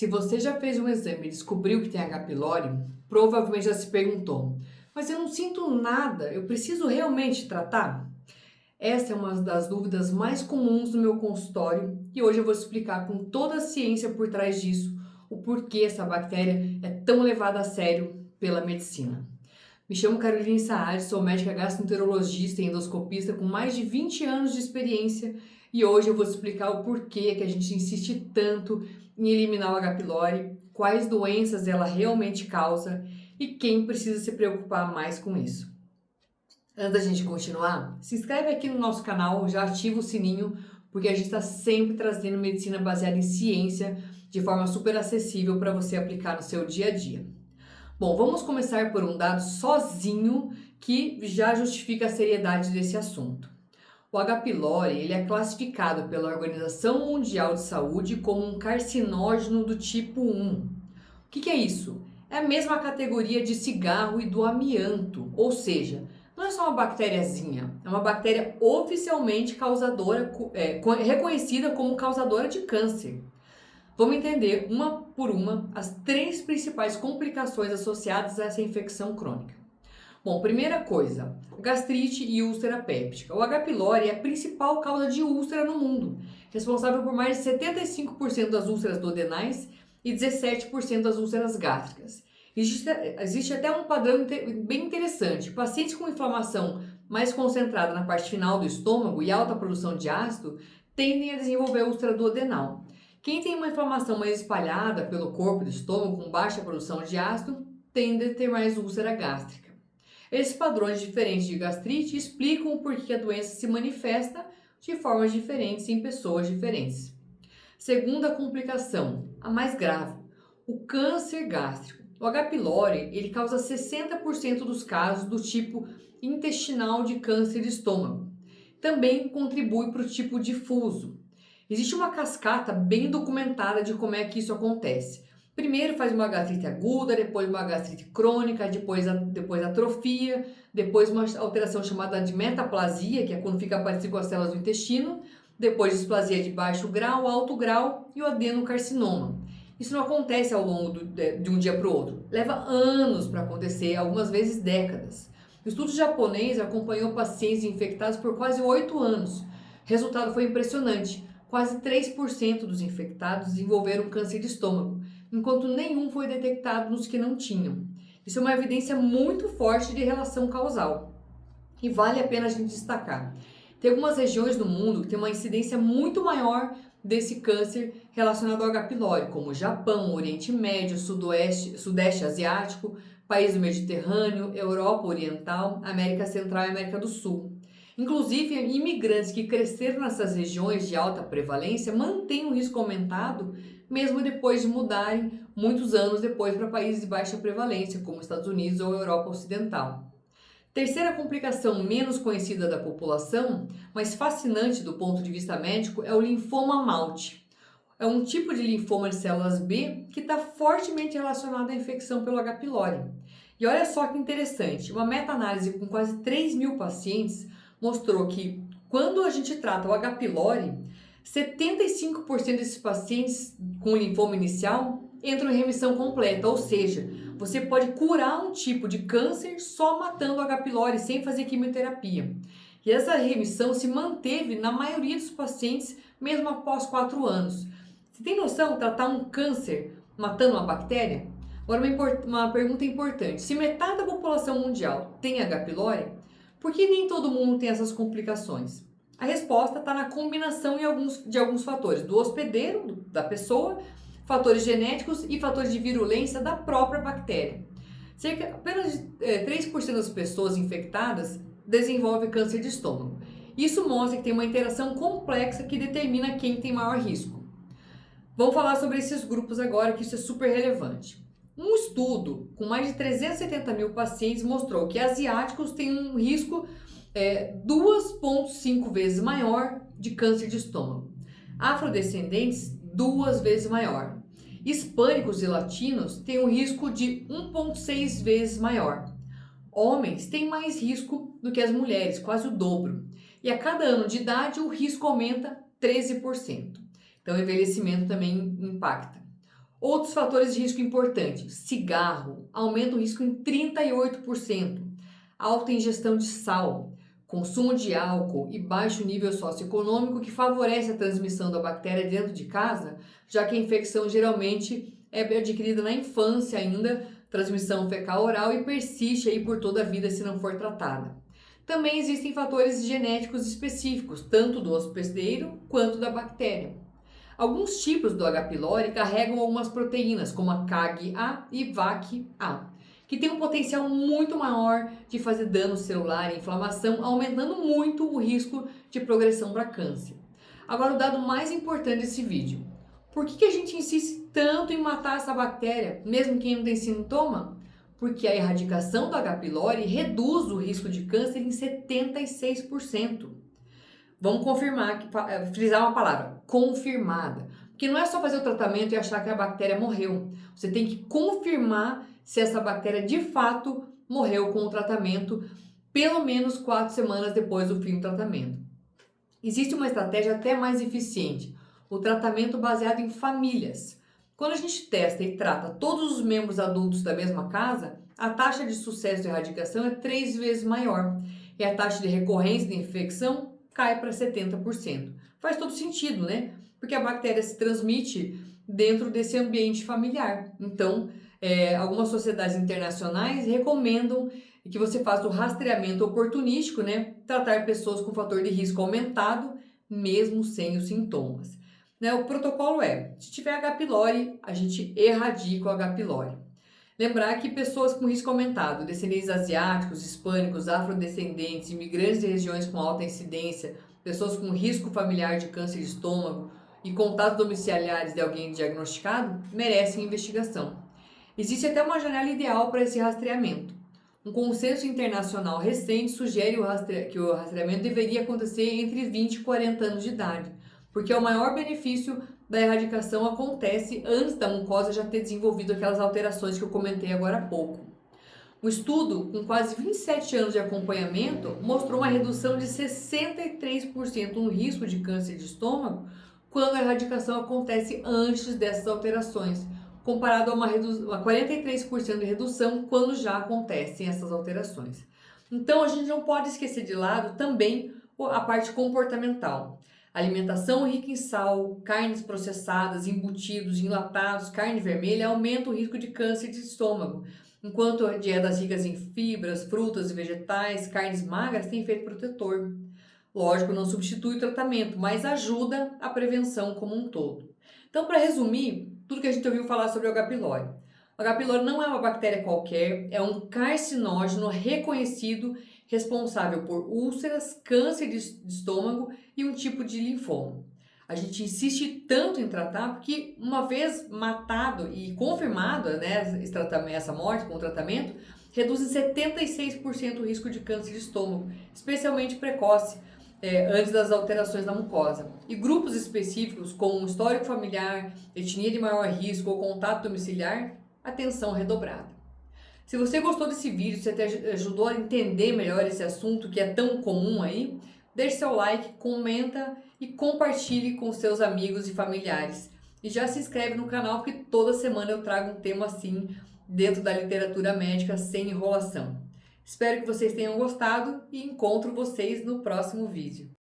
Se você já fez um exame e descobriu que tem H. pylori, provavelmente já se perguntou: mas eu não sinto nada, eu preciso realmente tratar? Essa é uma das dúvidas mais comuns no meu consultório e hoje eu vou explicar com toda a ciência por trás disso o porquê essa bactéria é tão levada a sério pela medicina. Me chamo Caroline Saad, sou médica gastroenterologista e endoscopista com mais de 20 anos de experiência e hoje eu vou te explicar o porquê que a gente insiste tanto em eliminar o H. pylori, quais doenças ela realmente causa e quem precisa se preocupar mais com isso. Antes da gente continuar, se inscreve aqui no nosso canal, já ativa o sininho, porque a gente está sempre trazendo medicina baseada em ciência de forma super acessível para você aplicar no seu dia a dia. Bom, vamos começar por um dado sozinho que já justifica a seriedade desse assunto. O H. pylori ele é classificado pela Organização Mundial de Saúde como um carcinógeno do tipo 1. O que é isso? É a mesma categoria de cigarro e do amianto, ou seja, não é só uma bactériazinha, é uma bactéria oficialmente causadora, reconhecida como causadora de câncer. Vamos entender uma por uma as 3 principais complicações associadas a essa infecção crônica. Bom, primeira coisa, gastrite e úlcera péptica. O H. pylori é a principal causa de úlcera no mundo, responsável por mais de 75% das úlceras duodenais e 17% das úlceras gástricas. Existe até um padrão bem interessante. Pacientes com inflamação mais concentrada na parte final do estômago e alta produção de ácido tendem a desenvolver úlcera duodenal. Quem tem uma inflamação mais espalhada pelo corpo do estômago com baixa produção de ácido tende a ter mais úlcera gástrica. Esses padrões diferentes de gastrite explicam o porquê a doença se manifesta de formas diferentes em pessoas diferentes. Segunda complicação, a mais grave, o câncer gástrico. O H. pylori ele causa 60% dos casos do tipo intestinal de câncer de estômago. Também contribui para o tipo difuso. Existe uma cascata bem documentada de como é que isso acontece. Primeiro faz uma gastrite aguda, depois uma gastrite crônica, depois atrofia, depois uma alteração chamada de metaplasia, que é quando fica parecido com as células do intestino, depois displasia de baixo grau, alto grau e o adenocarcinoma. Isso não acontece ao longo de um dia para o outro. Leva anos para acontecer, algumas vezes décadas. O estudo japonês acompanhou pacientes infectados por quase 8 anos. O resultado foi impressionante. Quase 3% dos infectados desenvolveram câncer de estômago, enquanto nenhum foi detectado nos que não tinham. Isso é uma evidência muito forte de relação causal. E vale a pena a gente destacar. Tem algumas regiões do mundo que tem uma incidência muito maior desse câncer relacionado ao H. pylori, como Japão, Oriente Médio, Sudeste Asiático, países do Mediterrâneo, Europa Oriental, América Central e América do Sul. Inclusive, imigrantes que cresceram nessas regiões de alta prevalência mantêm o risco aumentado mesmo depois de mudarem muitos anos depois para países de baixa prevalência, como Estados Unidos ou Europa Ocidental. Terceira complicação menos conhecida da população, mas fascinante do ponto de vista médico, é o linfoma Malte. É um tipo de linfoma de células B que está fortemente relacionado à infecção pelo H. pylori. E olha só que interessante, uma meta-análise com quase 3.000 pacientes mostrou que quando a gente trata o H. pylori, 75% desses pacientes com linfoma inicial entram em remissão completa, ou seja, você pode curar um tipo de câncer só matando o H. pylori, sem fazer quimioterapia. E essa remissão se manteve na maioria dos pacientes, mesmo após 4 anos. Você tem noção de tratar um câncer matando uma bactéria? Agora, uma pergunta importante. Se metade da população mundial tem H. pylori, por que nem todo mundo tem essas complicações? A resposta está na combinação de alguns fatores, do hospedeiro, da pessoa, fatores genéticos e fatores de virulência da própria bactéria. Apenas 3% das pessoas infectadas desenvolvem câncer de estômago. Isso mostra que tem uma interação complexa que determina quem tem maior risco. Vamos falar sobre esses grupos agora, que isso é super relevante. Um estudo com mais de 370.000 pacientes mostrou que asiáticos têm um risco 2,5 vezes maior de câncer de estômago. Afrodescendentes, 2 vezes maior. Hispânicos e latinos têm um risco de 1,6 vezes maior. Homens têm mais risco do que as mulheres, quase o dobro. E a cada ano de idade o risco aumenta 13%. Então o envelhecimento também impacta. Outros fatores de risco importantes: cigarro, aumenta o risco em 38%, alta ingestão de sal, consumo de álcool e baixo nível socioeconômico que favorece a transmissão da bactéria dentro de casa, já que a infecção geralmente é adquirida na infância ainda, transmissão fecal-oral e persiste aí por toda a vida se não for tratada. Também existem fatores genéticos específicos, tanto do hospedeiro quanto da bactéria. Alguns tipos do H. pylori carregam algumas proteínas, como a CAG-A e VAC-A, que tem um potencial muito maior de fazer dano celular e inflamação, aumentando muito o risco de progressão para câncer. Agora, o dado mais importante desse vídeo: por que a gente insiste tanto em matar essa bactéria, mesmo quem não tem sintoma? Porque a erradicação do H. pylori reduz o risco de câncer em 76%. Vamos confirmar, frisar uma palavra: confirmada. Porque não é só fazer o tratamento e achar que a bactéria morreu. Você tem que confirmar se essa bactéria de fato morreu com o tratamento, pelo menos 4 semanas depois do fim do tratamento. Existe uma estratégia até mais eficiente: o tratamento baseado em famílias. Quando a gente testa e trata todos os membros adultos da mesma casa, a taxa de sucesso de erradicação é 3 vezes maior e a taxa de recorrência de infecção cai para 70%. Faz todo sentido, né? Porque a bactéria se transmite dentro desse ambiente familiar. Então, algumas sociedades internacionais recomendam que você faça o rastreamento oportunístico, né? Tratar pessoas com fator de risco aumentado, mesmo sem os sintomas. Né? O protocolo se tiver H. pylori, a gente erradica o H. pylori. Lembrar que pessoas com risco aumentado, descendentes asiáticos, hispânicos, afrodescendentes, imigrantes de regiões com alta incidência, pessoas com risco familiar de câncer de estômago e contatos domiciliares de alguém diagnosticado, merecem investigação. Existe até uma janela ideal para esse rastreamento. Um consenso internacional recente sugere que o rastreamento deveria acontecer entre 20 e 40 anos de idade, porque o maior benefício da erradicação acontece antes da mucosa já ter desenvolvido aquelas alterações que eu comentei agora há pouco. Um estudo com quase 27 anos de acompanhamento mostrou uma redução de 63% no risco de câncer de estômago quando a erradicação acontece antes dessas alterações, comparado a uma 43% de redução quando já acontecem essas alterações. Então a gente não pode esquecer de lado também a parte comportamental. Alimentação rica em sal, carnes processadas, embutidos, enlatados, carne vermelha aumenta o risco de câncer de estômago, enquanto dietas ricas em fibras, frutas e vegetais, carnes magras têm efeito protetor. Lógico, não substitui o tratamento, mas ajuda a prevenção como um todo. Então, para resumir tudo que a gente ouviu falar sobre o H. pylori. O H. pylori não é uma bactéria qualquer, é um carcinógeno reconhecido responsável por úlceras, câncer de estômago e um tipo de linfoma. A gente insiste tanto em tratar porque, uma vez matado e confirmado, né, essa morte com o tratamento, reduz em 76% o risco de câncer de estômago, especialmente precoce, antes das alterações da mucosa. E grupos específicos, como histórico familiar, etnia de maior risco ou contato domiciliar, atenção redobrada. Se você gostou desse vídeo, se te ajudou a entender melhor esse assunto que é tão comum aí, deixe seu like, comenta e compartilhe com seus amigos e familiares. E já se inscreve no canal, porque toda semana eu trago um tema assim dentro da literatura médica sem enrolação. Espero que vocês tenham gostado e encontro vocês no próximo vídeo.